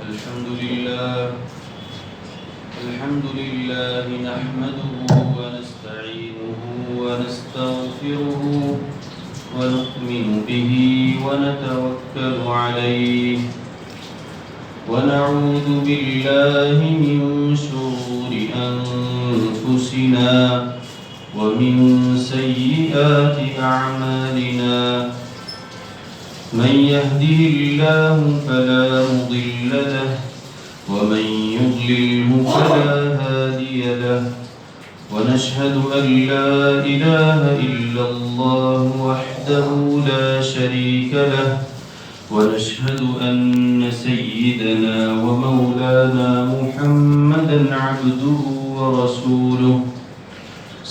الحمد لله نحمده ونستعينه ونستغفره ونؤمن به ونتوكل عليه ونعوذ بالله من شرور أنفسنا ومن سيئات أعمالنا من يهده الله فلا مضل له ومن يضلله فلا هادي له ونشهد أن لا إله إلا الله وحده لا شريك له ونشهد أن سيدنا ومولانا محمدا عبده ورسوله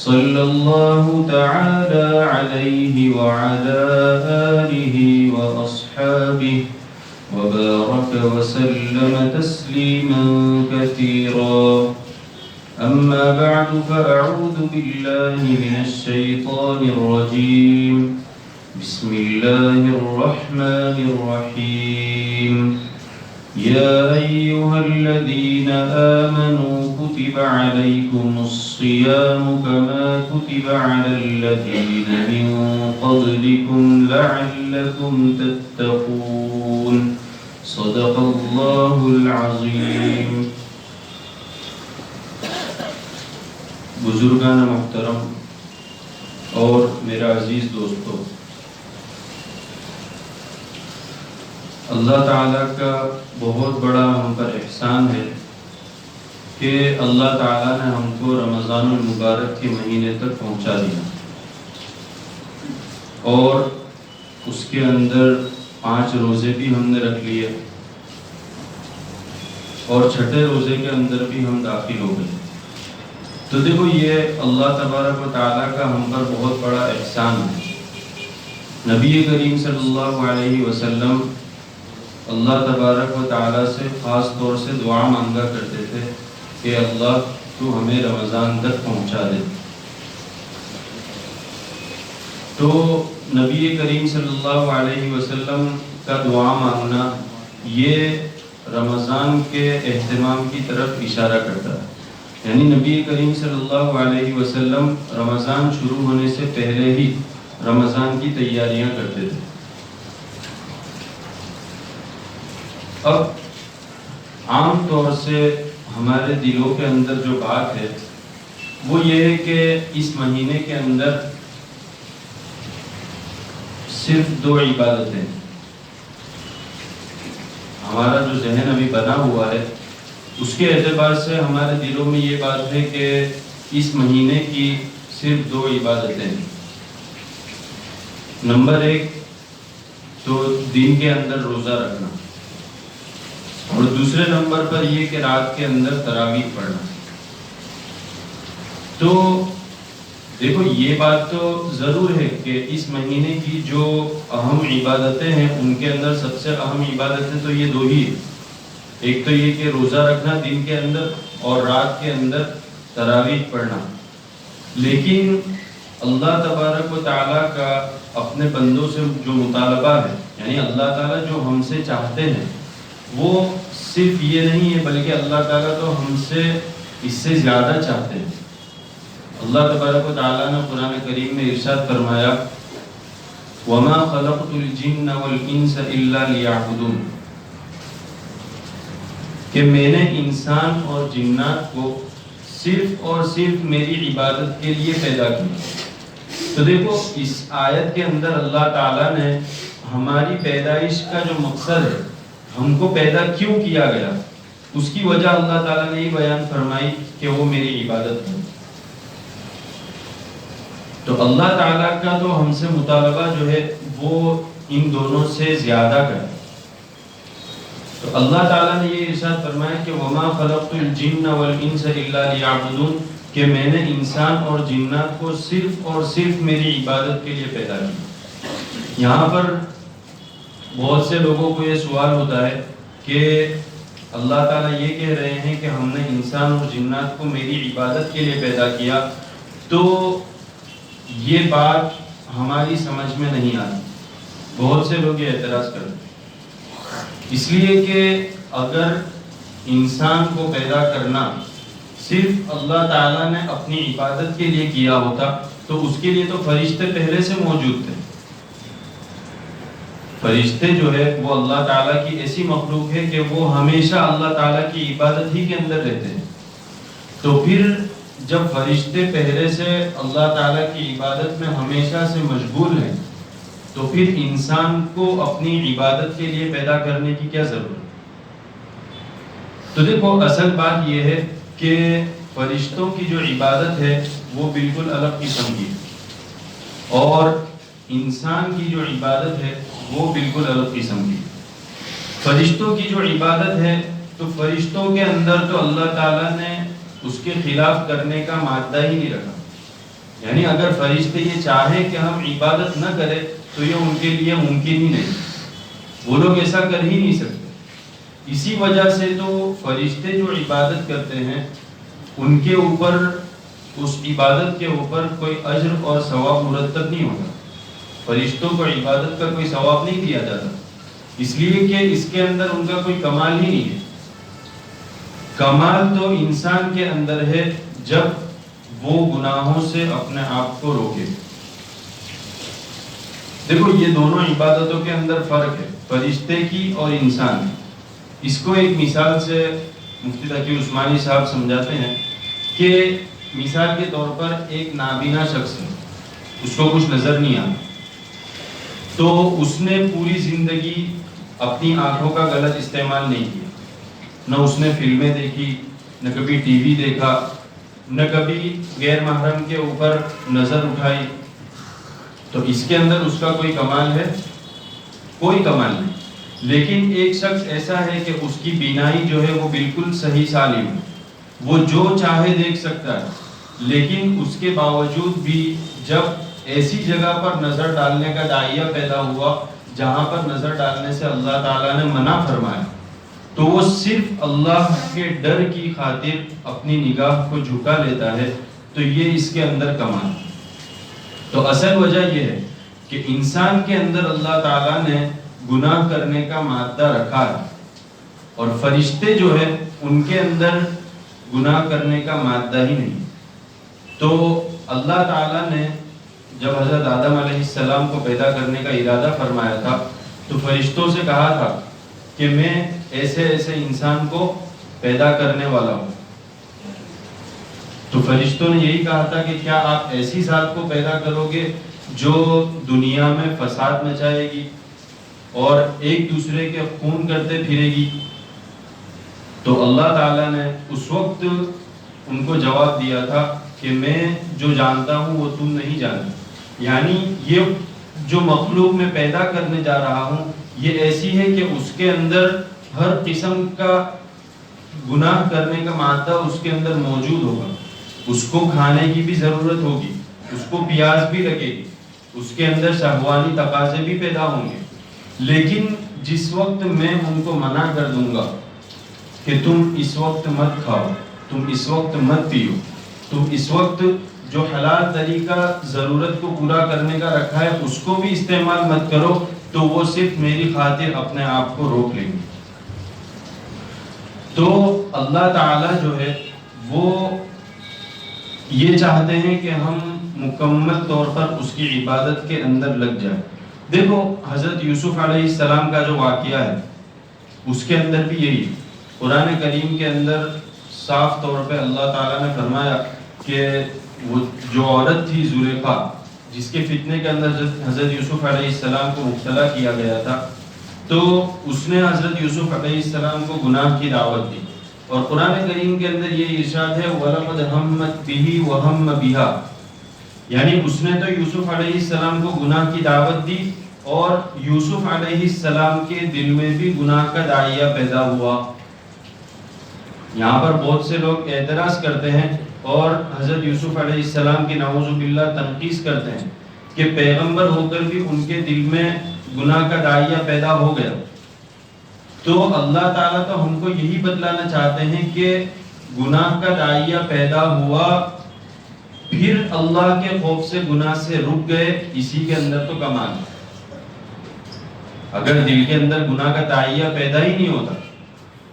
صلى الله تعالى عليه وعلى آله وأصحابه وبارك وسلم تسليما كثيرا أما بعد فأعوذ بالله من الشيطان الرجيم بسم الله الرحمن الرحيم يا أيها الذين آمنوا كتب عليكم الصيام كما كتب على الذين من قبلكم لعلكم تتقون صدق الله العظيم. بزرگان محترم اور میرا عزیز دوستو، اللہ تعالیٰ کا بہت بڑا ہم پر احسان ہے کہ اللہ تعالیٰ نے ہم کو رمضان المبارک کے مہینے تک پہنچا دیا اور اس کے اندر 5 روزے بھی ہم نے رکھ لیے اور 6 روزے کے اندر بھی ہم داخل ہو گئے. تو دیکھو یہ اللہ تبارک و تعالیٰ کا ہم پر بہت بڑا احسان ہے. نبی کریم صلی اللہ علیہ وسلم اللہ تبارک و تعالیٰ سے خاص طور سے دعا مانگا کرتے تھے کہ اللہ تو ہمیں رمضان تک پہنچا دے. تو نبی کریم صلی اللہ علیہ وسلم کا دعا مانگنا یہ رمضان کے اہتمام کی طرف اشارہ کرتا ہے. یعنی نبی کریم صلی اللہ علیہ وسلم رمضان شروع ہونے سے پہلے ہی رمضان کی تیاریاں کرتے تھے. اب عام طور سے ہمارے دلوں کے اندر جو بات ہے وہ یہ ہے کہ اس مہینے کے اندر صرف 2 عبادتیں. ہمارا جو ذہن ابھی بنا ہوا ہے اس کے اعتبار سے ہمارے دلوں میں یہ بات ہے کہ اس مہینے کی صرف 2 عبادتیں ہیں. نمبر 1 تو دن کے اندر روزہ رکھنا اور دوسرے نمبر پر یہ کہ رات کے اندر تراویح پڑھنا. تو دیکھو یہ بات تو ضرور ہے کہ اس مہینے کی جو اہم عبادتیں ہیں ان کے اندر سب سے اہم عبادتیں تو یہ 2 ہی ہیں. ایک تو یہ کہ روزہ رکھنا دن کے اندر اور رات کے اندر تراویح پڑھنا. لیکن اللہ تبارک و تعالیٰ کا اپنے بندوں سے جو مطالبہ ہے، یعنی اللہ تعالیٰ جو ہم سے چاہتے ہیں وہ صرف یہ نہیں ہے بلکہ اللہ تعالیٰ تو ہم سے اس سے زیادہ چاہتے ہیں. اللہ تبارک و تعالیٰ نے قرآن کریم میں ارشاد فرمایا وَمَا خَلَقْتُ الْجِنَّ وَالْإِنسَ إِلَّا لِيَعْبُدُونَ، کہ میں نے انسان اور جنات کو صرف اور صرف میری عبادت کے لیے پیدا کیا. تو دیکھو اس آیت کے اندر اللہ تعالیٰ نے ہماری پیدائش کا جو مقصد ہے، ہم کو پیدا کیوں کیا گیا، اس کی وجہ اللہ تعالیٰ نے یہ بیان فرمائی کہ وہ میری عبادت ہے. تو اللہ تعالیٰ کا تو ہم سے مطالبہ جو ہے وہ ان دونوں سے زیادہ کا ہے. تو اللہ تعالیٰ نے یہ ارشاد فرمایا کہ وَمَا خَلَقْتُ الْجِنَّ وَالْإِنسَ إِلَّا لِيَعْبُدُونَ، کہ میں نے انسان اور جنات کو صرف اور صرف میری عبادت کے لیے پیدا کیا. یہاں پر بہت سے لوگوں کو یہ سوال ہوتا ہے کہ اللہ تعالیٰ یہ کہہ رہے ہیں کہ ہم نے انسان اور جنات کو میری عبادت کے لیے پیدا کیا، تو یہ بات ہماری سمجھ میں نہیں آتی. بہت سے لوگ یہ اعتراض کرتے ہیں. اس لیے کہ اگر انسان کو پیدا کرنا صرف اللہ تعالیٰ نے اپنی عبادت کے لیے کیا ہوتا تو اس کے لیے تو فرشتے پہلے سے موجود تھے. فرشتے جو ہے وہ اللہ تعالیٰ کی ایسی مخلوق ہے کہ وہ ہمیشہ اللہ تعالیٰ کی عبادت ہی کے اندر رہتے ہیں. تو پھر جب فرشتے پہلے سے اللہ تعالیٰ کی عبادت میں ہمیشہ سے مشغول ہیں تو پھر انسان کو اپنی عبادت کے لیے پیدا کرنے کی کیا ضرورت؟ تو دیکھو اصل بات یہ ہے کہ فرشتوں کی جو عبادت ہے وہ بالکل الگ قسم کی ہے اور انسان کی جو عبادت ہے وہ بالکل الگ قسم کی. فرشتوں کی جو عبادت ہے تو فرشتوں کے اندر تو اللہ تعالیٰ نے اس کے خلاف کرنے کا مادہ ہی نہیں رکھا. یعنی اگر فرشتے یہ چاہیں کہ ہم عبادت نہ کریں تو یہ ان کے لیے ممکن ہی نہیں. وہ لوگ ایسا کر ہی نہیں سکتے. اسی وجہ سے تو فرشتے جو عبادت کرتے ہیں ان کے اوپر اس عبادت کے اوپر کوئی اجر اور ثواب مرتب نہیں ہوتا. فرشتوں کو عبادت کا کوئی ثواب نہیں دیا جاتا اس لیے کہ اس کے اندر ان کا کوئی کمال ہی نہیں ہے. کمال تو انسان کے اندر ہے جب وہ گناہوں سے اپنے آپ کو روکے. دیکھو یہ دونوں عبادتوں کے اندر فرق ہے فرشتے کی اور انسان کی. اس کو ایک مثال سے مفتی تقی عثمانی صاحب سمجھاتے ہیں کہ مثال کے طور پر ایک نابینا شخص ہے, اس کو کچھ نظر نہیں آتا تو اس نے پوری زندگی اپنی آنکھوں کا غلط استعمال نہیں کیا. نہ اس نے فلمیں دیکھی, نہ کبھی ٹی وی دیکھا, نہ کبھی غیر محرم کے اوپر نظر اٹھائی. تو اس کے اندر اس کا کوئی کمال ہے؟ کوئی کمال نہیں. لیکن ایک شخص ایسا ہے کہ اس کی بینائی جو ہے وہ بالکل صحیح سالم ہے, وہ جو چاہے دیکھ سکتا ہے, لیکن اس کے باوجود بھی جب ایسی جگہ پر نظر ڈالنے کا داعیہ پیدا ہوا جہاں پر نظر ڈالنے سے اللہ تعالیٰ نے منع فرمایا تو وہ صرف اللہ کے ڈر کی خاطر اپنی نگاہ کو جھکا لیتا ہے. تو یہ اس کے اندر کمال. تو اصل وجہ یہ ہے کہ انسان کے اندر اللہ تعالیٰ نے گناہ کرنے کا مادہ رکھا ہے اور فرشتے جو ہے ان کے اندر گناہ کرنے کا مادہ ہی نہیں. تو اللہ تعالیٰ نے جب حضرت آدم علیہ السلام کو پیدا کرنے کا ارادہ فرمایا تھا تو فرشتوں سے کہا تھا کہ میں ایسے ایسے انسان کو پیدا کرنے والا ہوں. تو فرشتوں نے یہی کہا تھا کہ کیا آپ ایسی ذات کو پیدا کرو گے جو دنیا میں فساد مچائے گی اور ایک دوسرے کے خون کرتے پھرے گی؟ تو اللہ تعالیٰ نے اس وقت ان کو جواب دیا تھا کہ میں جو جانتا ہوں وہ تم نہیں جانتے. یعنی یہ جو مخلوق میں پیدا کرنے جا رہا ہوں یہ ایسی ہے کہ اس کے اندر ہر قسم کا گناہ کرنے کا مادہ اس کے اندر موجود ہوگا. اس کو کھانے کی بھی ضرورت ہوگی, اس کو پیاس بھی لگے گی, اس کے اندر شہوانی تقاضے بھی پیدا ہوں گے. لیکن جس وقت میں ان کو منع کر دوں گا کہ تم اس وقت مت کھاؤ, تم اس وقت مت پیو, تم اس وقت جو حلال طریقہ ضرورت کو پورا کرنے کا رکھا ہے اس کو بھی استعمال مت کرو, تو وہ صرف میری خاطر اپنے آپ کو روک لیں گے. تو اللہ تعالیٰ جو ہے وہ یہ چاہتے ہیں کہ ہم مکمل طور پر اس کی عبادت کے اندر لگ جائیں. دیکھو حضرت یوسف علیہ السلام کا جو واقعہ ہے اس کے اندر بھی یہی ہے. قرآن کریم کے اندر صاف طور پہ اللہ تعالیٰ نے فرمایا کہ وہ جو عورت تھی زلیخا جس کے فتنے کے اندر حضرت یوسف علیہ السلام کو مبتلا کیا گیا تھا, تو اس نے حضرت یوسف علیہ السلام کو گناہ کی دعوت دی. اور قرآن کریم کے اندر یہ ارشاد ہے وَلَقَدْ هَمَّتْ بِهِ وَهَمَّ بِهَا, یعنی اس نے تو یوسف علیہ السلام کو گناہ کی دعوت دی اور یوسف علیہ السلام کے دل میں بھی گناہ کا داعیہ پیدا ہوا. یہاں پر بہت سے لوگ اعتراض کرتے ہیں اور حضرت یوسف علیہ السلام کی نعوذ باللہ تنقیص کرتے ہیں کہ پیغمبر ہو کر بھی ان کے دل میں گناہ کا داعیہ پیدا ہو گیا. تو اللہ تعالیٰ تو ہم کو یہی بتلانا چاہتے ہیں کہ گناہ کا داعیہ پیدا ہوا پھر اللہ کے خوف سے گناہ سے رک گئے, اسی کے اندر تو کمال ہے. اگر دل کے اندر گناہ کا تائیہ پیدا ہی نہیں ہوتا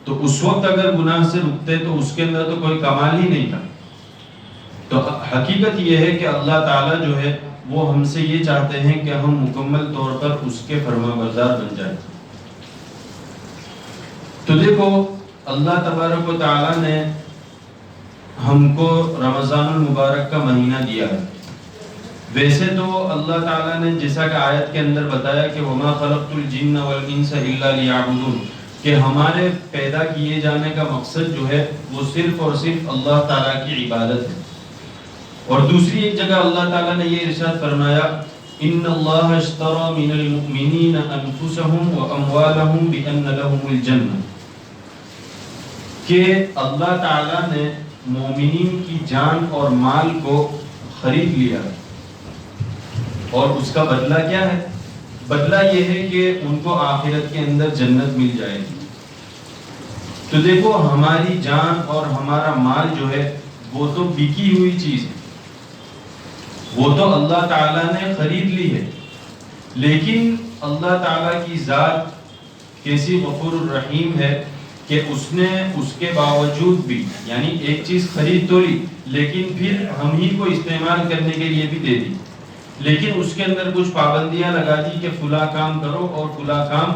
تو اس وقت اگر گناہ سے رکتے تو اس کے اندر تو کوئی کمال ہی نہیں تھا. تو حقیقت یہ ہے کہ اللہ تعالیٰ جو ہے وہ ہم سے یہ چاہتے ہیں کہ ہم مکمل طور پر اس کے فرما بردار بن جائیں. تو دیکھو اللہ تبارک و تعالیٰ نے ہم کو رمضان المبارک کا مہینہ دیا ہے. ویسے تو اللہ تعالیٰ نے جیسا کہ آیت کے اندر بتایا کہ وَمَا خَلَقْتُ الْجِنَّ وَالْإِنسَ إِلَّا لِيَعْبُدُونَ کہ ہمارے پیدا کیے جانے کا مقصد جو ہے وہ صرف اور صرف اللہ تعالیٰ کی عبادت ہے. اور دوسری ایک جگہ اللہ تعالیٰ نے یہ ارشاد فرمایا إِنَّ اللَّهَ اشْتَرَى مِنَ الْمُؤْمِنِينَ أَنفُسَهُمْ وَأَمْوَالَهُمْ بِأَنَّ لَهُمُ الْجَنَّةَ کہ اللہ تعالیٰ نے مومنین کی جان اور مال کو خرید لیا ہے. اور اس کا بدلہ کیا ہے؟ بدلہ یہ ہے کہ ان کو آخرت کے اندر جنت مل جائے گی. تو دیکھو ہماری جان اور ہمارا مال جو ہے وہ تو بکی ہوئی چیز ہے, وہ تو اللہ تعالیٰ نے خرید لی ہے. لیکن اللہ تعالیٰ کی ذات کیسی غفور الرحیم ہے کہ اس نے اس کے باوجود بھی یعنی ایک چیز خرید تو لی لیکن پھر ہم ہی کو استعمال کرنے کے لیے بھی دے دی, لیکن اس کے اندر کچھ پابندیاں لگا دی کہ فلاں کام کرو اور فلاں کام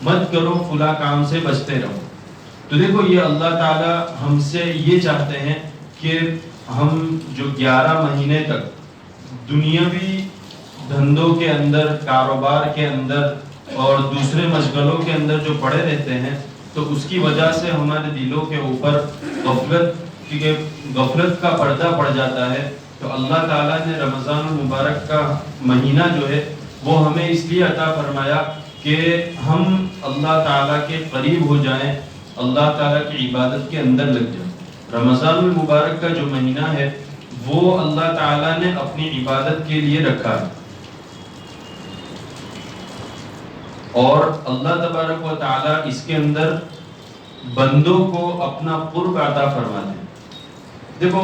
مت کرو, فلاں کام سے بچتے رہو. تو دیکھو یہ اللہ تعالیٰ ہم سے یہ چاہتے ہیں کہ ہم جو 11 مہینے تک دنیاوی دھندوں کے اندر, کاروبار کے اندر اور دوسرے مشغلوں کے اندر جو پڑے رہتے ہیں تو اس کی وجہ سے ہمارے دلوں کے اوپر غفلت کا پردہ پڑ جاتا ہے. تو اللہ تعالیٰ نے رمضان المبارک کا مہینہ جو ہے وہ ہمیں اس لیے عطا فرمایا کہ ہم اللہ تعالیٰ کے قریب ہو جائیں, اللہ تعالیٰ کی عبادت کے اندر لگ جائیں. رمضان المبارک کا جو مہینہ ہے وہ اللہ تعالیٰ نے اپنی عبادت کے لیے رکھا ہے, اور اللہ تبارک و تعالیٰ اس کے اندر بندوں کو اپنا قرب عطا فرماتے ہیں. دیکھو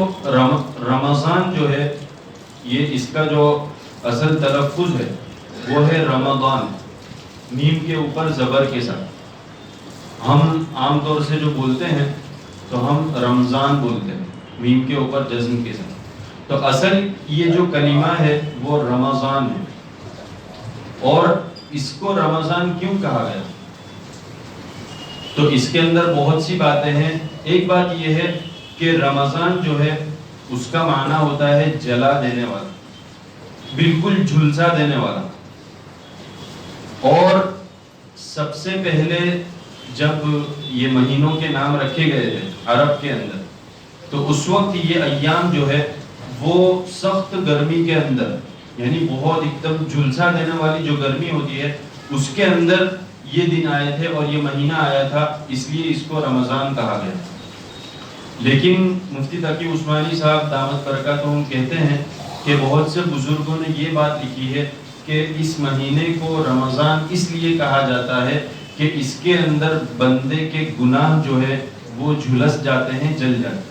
رمضان جو ہے یہ اس کا جو اصل تلفظ ہے وہ ہے رمضان, میم کے اوپر زبر کے ساتھ. ہم عام طور سے جو بولتے ہیں تو ہم رمضان بولتے ہیں میم کے اوپر جزم کے ساتھ. تو اصل یہ جو کلمہ ہے وہ رمضان ہے. اور اس کو رمضان کیوں کہا گیا؟ تو اس کے اندر بہت سی باتیں ہیں. ایک بات یہ ہے کہ رمضان جو ہے اس کا معنی ہوتا ہے جلا دینے والا, بالکل جھلسا دینے والا. اور سب سے پہلے جب یہ مہینوں کے نام رکھے گئے تھے عرب کے اندر تو اس وقت یہ ایام جو ہے وہ سخت گرمی کے اندر یعنی بہت ایک دم جھلسا دینے والی جو گرمی ہوتی ہے اس کے اندر یہ دن آئے تھے اور یہ مہینہ آیا تھا, اس لیے اس کو رمضان کہا گیا. لیکن مفتی تقی عثمانی صاحب دامت برکاتہم کہتے ہیں کہ بہت سے بزرگوں نے یہ بات لکھی ہے کہ اس مہینے کو رمضان اس لیے کہا جاتا ہے کہ اس کے اندر بندے کے گناہ جو ہے وہ جھلس جاتے ہیں, جل جاتے ہیں.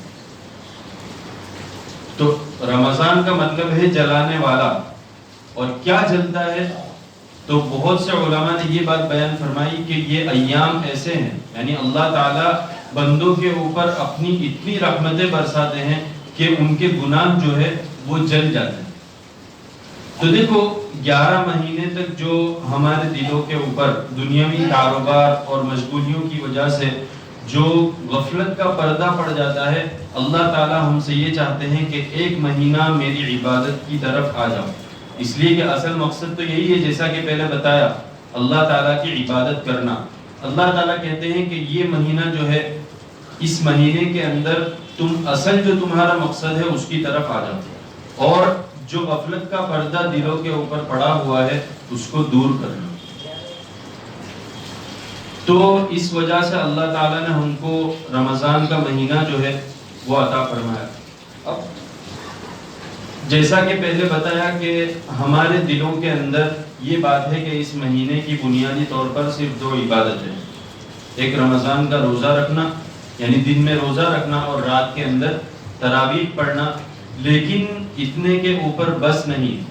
تو رمضان کا مطلب ہے جلانے والا. اور کیا جلتا ہے؟ تو بہت سے علماء نے یہ بات بیان فرمائی کہ یہ ایام ایسے ہیں یعنی اللہ تعالیٰ بندوں کے اوپر اپنی اتنی رحمتیں برساتے ہیں کہ ان کے گناہ جو ہے وہ جل جاتے ہیں. تو دیکھو 11 مہینے تک جو ہمارے دلوں کے اوپر دنیاوی کاروبار اور مشغولیوں کی وجہ سے جو غفلت کا پردہ پڑ جاتا ہے, اللہ تعالیٰ ہم سے یہ چاہتے ہیں کہ ایک مہینہ میری عبادت کی طرف آ جاؤ. اس لیے کہ اصل مقصد تو یہی ہے جیسا کہ پہلے بتایا, اللہ تعالیٰ کی عبادت کرنا. اللہ تعالیٰ کہتے ہیں کہ یہ مہینہ جو ہے اس مہینے کے اندر تم اصل جو تمہارا مقصد ہے اس کی طرف آ جاؤ اور جو غفلت کا پردہ دلوں کے اوپر پڑا ہوا ہے اس کو دور کرنا. تو اس وجہ سے اللہ تعالیٰ نے ہم کو رمضان کا مہینہ جو ہے وہ عطا فرمایا. اب جیسا کہ پہلے بتایا کہ ہمارے دلوں کے اندر یہ بات ہے کہ اس مہینے کی بنیادی طور پر صرف 2 عبادت ہے. ایک رمضان کا روزہ رکھنا یعنی دن میں روزہ رکھنا اور رات کے اندر تراویح پڑھنا. لیکن اتنے کے اوپر بس نہیں,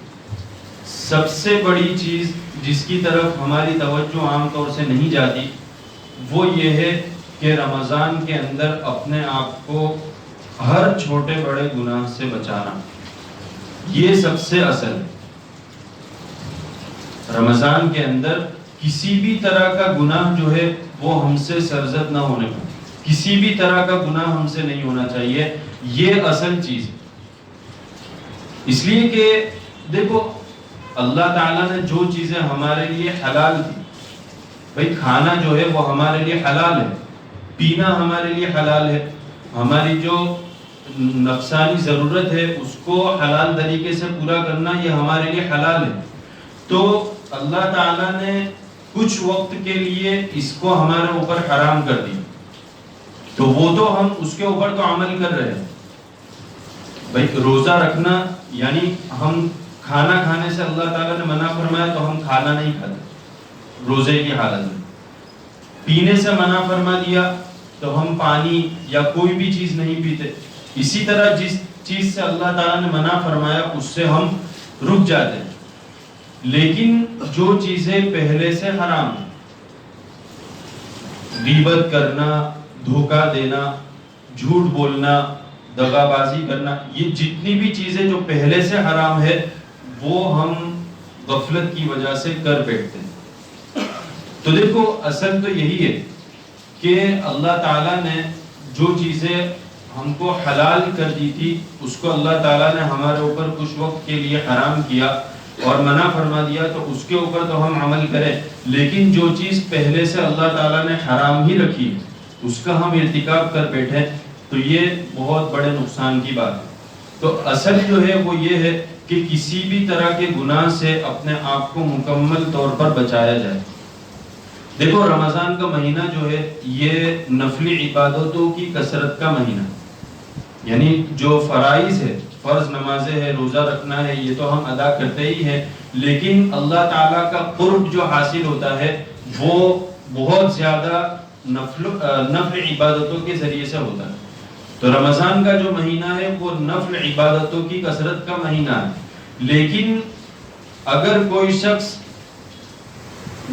سب سے بڑی چیز جس کی طرف ہماری توجہ عام طور سے نہیں جاتی وہ یہ ہے کہ رمضان کے اندر اپنے آپ کو ہر چھوٹے بڑے گناہ سے بچانا، یہ سب سے اصل ہے۔ رمضان کے اندر کسی بھی طرح کا گناہ جو ہے وہ ہم سے سرزد نہ ہونے پائے، کسی بھی طرح کا گناہ ہم سے نہیں ہونا چاہیے، یہ اصل چیز ہے۔ اس لیے کہ دیکھو اللہ تعالیٰ نے جو چیزیں ہمارے لیے حلال کی، بھئی کھانا جو ہے وہ ہمارے لیے حلال ہے، پینا ہمارے لیے حلال ہے، ہماری جو نفسانی ضرورت ہے اس کو حلال طریقے سے پورا کرنا یہ ہمارے لیے حلال ہے۔ تو اللہ تعالیٰ نے کچھ وقت کے لیے اس کو ہمارے اوپر حرام کر دی، تو وہ تو ہم اس کے اوپر تو عمل کر رہے ہیں۔ بھئی روزہ رکھنا یعنی ہم کھانا کھانے سے اللہ تعالیٰ نے منع فرمایا تو ہم کھانا نہیں کھاتے روزے کی حالت میں، پینے سے منع فرما دیا تو ہم پانی یا کوئی بھی چیز نہیں پیتے۔ اسی طرح جس چیز سے اللہ تعالیٰ نے منع فرمایا اس سے ہم رک جاتے ہیں۔ لیکن جو چیزیں پہلے سے حرام ہیں، غیبت کرنا، دھوکہ دینا، جھوٹ بولنا، دغا بازی کرنا، یہ جتنی بھی چیزیں جو پہلے سے حرام ہے وہ ہم غفلت کی وجہ سے کر بیٹھتے ہیں۔ تو دیکھو اصل تو یہی ہے کہ اللہ تعالیٰ نے جو چیزیں ہم کو حلال کر دی تھی اس کو اللہ تعالیٰ نے ہمارے اوپر کچھ وقت کے لیے حرام کیا اور منع فرما دیا، تو اس کے اوپر تو ہم عمل کریں۔ لیکن جو چیز پہلے سے اللہ تعالیٰ نے حرام ہی رکھی اس کا ہم ارتکاب کر بیٹھے تو یہ بہت بڑے نقصان کی بات ہے۔ تو اصل جو ہے وہ یہ ہے کہ کسی بھی طرح کے گناہ سے اپنے آپ کو مکمل طور پر بچایا جائے۔ دیکھو رمضان کا مہینہ جو ہے یہ نفلی عبادتوں کی کثرت کا مہینہ، یعنی جو فرائض ہے، فرض نمازیں ہے، روزہ رکھنا ہے، یہ تو ہم ادا کرتے ہی ہیں، لیکن اللہ تعالیٰ کا قرب جو حاصل ہوتا ہے وہ بہت زیادہ نفل عبادتوں کے ذریعے سے ہوتا ہے۔ تو رمضان کا جو مہینہ ہے وہ نفل عبادتوں کی کثرت کا مہینہ ہے، لیکن اگر کوئی شخص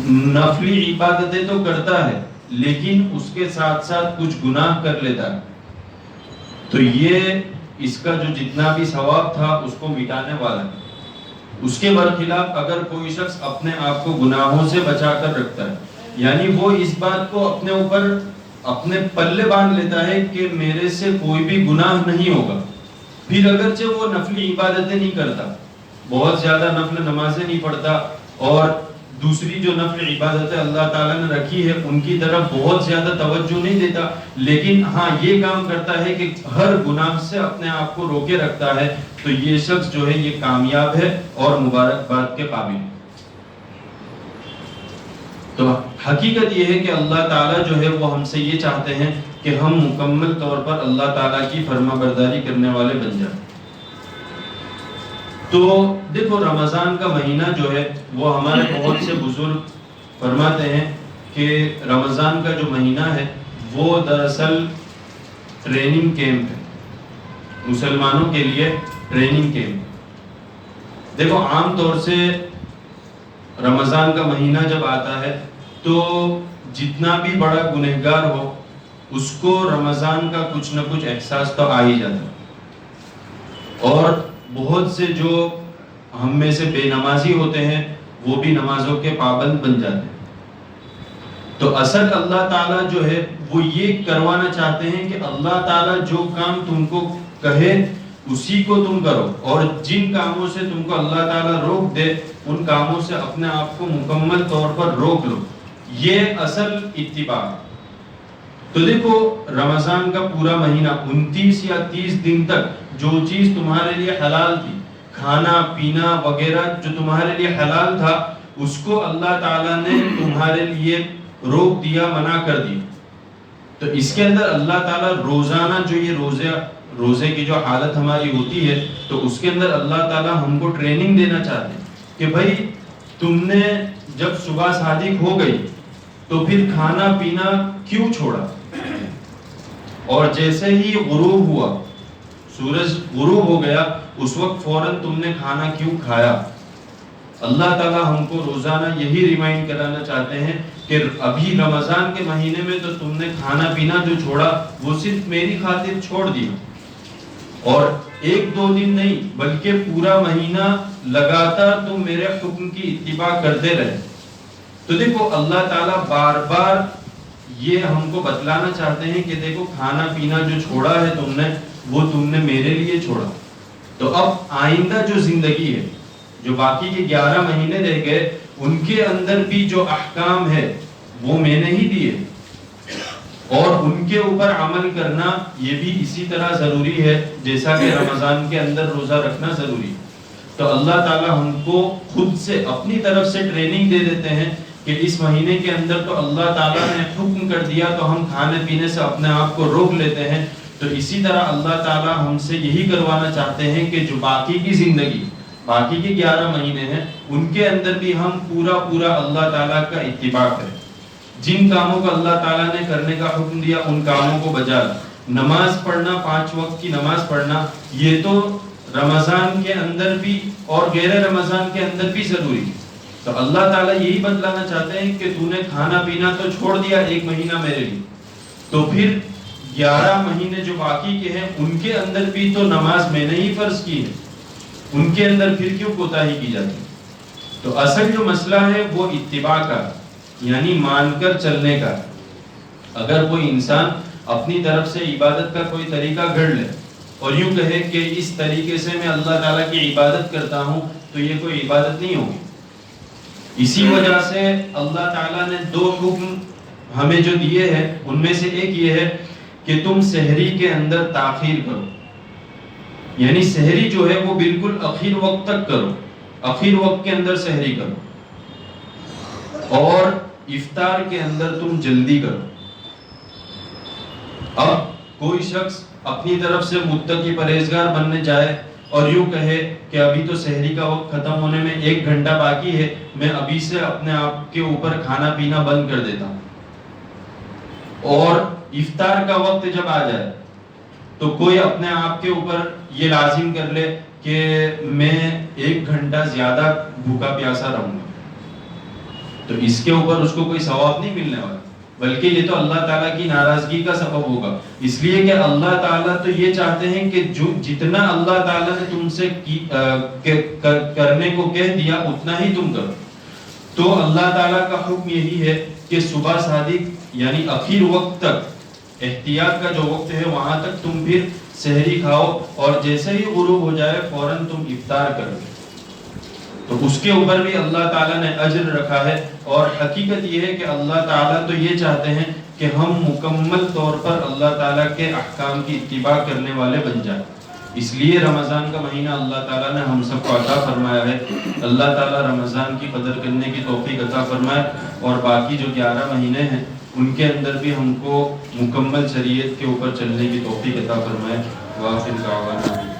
نفلی عبادتیں تو کرتا ہے لیکن اس کے ساتھ ساتھ کچھ گناہ کر لیتا ہے تو یہ اس کا جو جتنا بھی ثواب تھا اس کو مٹانے والا ہے۔ اس کے برخلاف اگر کوئی شخص اپنے آپ کو گناہوں سے بچا کر رکھتا ہے، یعنی وہ اس بات کو اپنے اوپر اپنے پلے باندھ لیتا ہے کہ میرے سے کوئی بھی گناہ نہیں ہوگا، پھر اگرچہ وہ نفلی عبادتیں نہیں کرتا، بہت زیادہ نفل نمازیں نہیں پڑھتا اور دوسری جو نفل عبادتیں اللہ تعالیٰ نے رکھی ہے ان کی طرف بہت زیادہ توجہ نہیں دیتا، لیکن ہاں یہ کام کرتا ہے کہ ہر گناہ سے اپنے آپ کو روکے رکھتا ہے، تو یہ شخص جو ہے یہ کامیاب ہے اور مبارکباد کے قابل ہے۔ تو حقیقت یہ ہے کہ اللہ تعالیٰ جو ہے وہ ہم سے یہ چاہتے ہیں کہ ہم مکمل طور پر اللہ تعالیٰ کی فرما برداری کرنے والے بن جائیں۔ تو دیکھو رمضان کا مہینہ جو ہے وہ ہمارے بہت سے بزرگ فرماتے ہیں کہ رمضان کا جو مہینہ ہے وہ دراصل ٹریننگ کیمپ ہے، مسلمانوں کے لیے ٹریننگ کیمپ۔ دیکھو عام طور سے رمضان کا مہینہ جب آتا ہے تو جتنا بھی بڑا گنہگار ہو اس کو رمضان کا کچھ نہ کچھ احساس تو آ ہی جاتا ہے، اور بہت سے جو ہم میں سے بے نمازی ہوتے ہیں وہ بھی نمازوں کے پابند بن جاتے ہیں۔ تو اصل اللہ تعالیٰ جو ہے وہ یہ کروانا چاہتے ہیں کہ اللہ تعالیٰ جو کام تم کو کہے اسی کو تم کرو، اور جن کاموں سے تم کو اللہ تعالیٰ روک دے ان کاموں سے اپنے آپ کو مکمل طور پر روک لو، یہ اصل اتباع ہے۔ تو دیکھو رمضان کا پورا مہینہ 29 یا 30 دن تک جو چیز تمہارے لیے حلال تھی، کھانا پینا وغیرہ جو تمہارے لیے حلال تھا اس کو اللہ تعالیٰ نے تمہارے لیے روک دیا، منع کر دیا۔ تو اس کے اندر اللہ تعالیٰ روزانہ جو یہ روزے کی جو حالت ہماری ہوتی ہے تو اس کے اندر اللہ تعالیٰ ہم کو ٹریننگ دینا چاہتے ہیں کہ بھائی تم نے جب صبح صادق ہو گئی تو پھر کھانا پینا کیوں چھوڑا، اور جیسے ہی غروب ہوا، سورج غروب ہو گیا، اس وقت فوراً تم نے کھانا کیوں کھایا۔ اللہ تعالیٰ ہم کو روزانہ یہی ریمائنڈ کرانا چاہتے ہیں کہ ابھی رمضان کے مہینے میں تو تم نے کھانا پینا جو چھوڑا وہ صرف میری خاطر چھوڑ دیا، اور ایک دو دن نہیں بلکہ پورا مہینہ لگاتار تم میرے حکم کی اتباع کرتے رہے۔ تو دیکھو اللہ تعالیٰ بار بار یہ ہم کو بتلانا چاہتے ہیں کہ دیکھو کھانا پینا جو چھوڑا ہے تم نے وہ تم نے میرے لیے چھوڑا، تو اب آئندہ جو زندگی ہے، جو باقی کے 11 مہینے رہ گئے، ان کے اندر بھی جو احکام ہے وہ میں نے ہی دیے، اور ان کے اوپر عمل کرنا یہ بھی اسی طرح ضروری ہے جیسا کہ رمضان کے اندر روزہ رکھنا ضروری ہے۔ تو اللہ تعالیٰ ہم کو خود سے اپنی طرف سے ٹریننگ دے دیتے ہیں کہ اس مہینے کے اندر تو اللہ تعالیٰ نے حکم کر دیا تو ہم کھانے پینے سے اپنے آپ کو روک لیتے ہیں، تو اسی طرح اللہ تعالیٰ ہم سے یہی کروانا چاہتے ہیں کہ جو باقی کی زندگی، باقی کے 11 مہینے ہیں، ان کے اندر بھی ہم پورا اللہ تعالیٰ کا اتباع کریں، جن کاموں کو اللہ تعالیٰ نے کرنے کا حکم دیا ان کاموں کو بجا لیں۔ نماز پڑھنا، 5 وقت کی نماز پڑھنا، یہ تو رمضان کے اندر بھی اور غیر رمضان کے اندر بھی ضروری ہے۔ تو اللہ تعالیٰ یہی بتلانا چاہتے ہیں کہ تو نے کھانا پینا تو چھوڑ دیا 1 مہینہ میرے لیے، تو پھر 11 مہینے جو باقی کے ہیں ان کے اندر بھی تو نماز میں نے ہی فرض کی ہے، ان کے اندر پھر کیوں کوتاہی کی جاتی؟ تو اصل جو مسئلہ ہے وہ اتباع کا، یعنی مان کر چلنے کا۔ اگر کوئی انسان اپنی طرف سے عبادت کا کوئی طریقہ گھڑ لے اور یوں کہے کہ اس طریقے سے میں اللہ تعالیٰ کی عبادت کرتا ہوں، تو یہ کوئی عبادت نہیں ہوگی۔ اسی وجہ سے اللہ تعالیٰ نے 2 حکم ہمیں جو دیے ہیں ان میں سے ایک یہ ہے کہ تم سحری کے اندر تاخیر کرو، یعنی سحری جو ہے وہ بالکل اخیر وقت تک کرو، اخیر وقت کے اندر سحری کرو، اور افطار کے اندر تم جلدی کرو۔ اب کوئی شخص اپنی طرف سے متقی پرہیزگار بننے جائے اور یوں کہے کہ ابھی تو سحری کا وقت ختم ہونے میں 1 گھنٹہ باقی ہے، میں ابھی سے اپنے آپ کے اوپر کھانا پینا بند کر دیتا ہوں، اور افطار کا وقت جب آ جائے تو کوئی اپنے آپ کے اوپر یہ لازم کر لے کہ میں 1 گھنٹہ زیادہ بھوکا پیاسا رہوں گا، تو اس کے اوپر اس کو کوئی ثواب نہیں ملنے والا، بلکہ یہ تو اللہ تعالیٰ کی ناراضگی کا سبب ہوگا، اس لیے کہ اللہ تعالیٰ تو یہ چاہتے ہیں کہ جو جتنا اللہ تعالیٰ نے تم سے کرنے کو کہہ دیا اتنا ہی تم کرو۔ تو اللہ تعالیٰ کا حکم یہی ہے کہ صبح صادق یعنی اخیر وقت تک، احتیاط کا جو وقت ہے وہاں تک تم پھر سحری کھاؤ، اور جیسے ہی غروب ہو جائے فوراً تم افطار کرو، تو اس کے اوپر بھی اللہ تعالیٰ نے اجر رکھا ہے۔ اور حقیقت یہ ہے کہ اللہ تعالیٰ تو یہ چاہتے ہیں کہ ہم مکمل طور پر اللہ تعالیٰ کے احکام کی اتباع کرنے والے بن جائیں، اس لیے رمضان کا مہینہ اللہ تعالیٰ نے ہم سب کو عطا فرمایا ہے۔ اللہ تعالیٰ رمضان کی قدر کرنے کی توفیق عطا فرمائے، اور باقی جو 11 مہینے ہیں ان کے اندر بھی ہم کو مکمل شریعت کے اوپر چلنے کی توفیق عطا فرمائے۔ وآخر دعوانا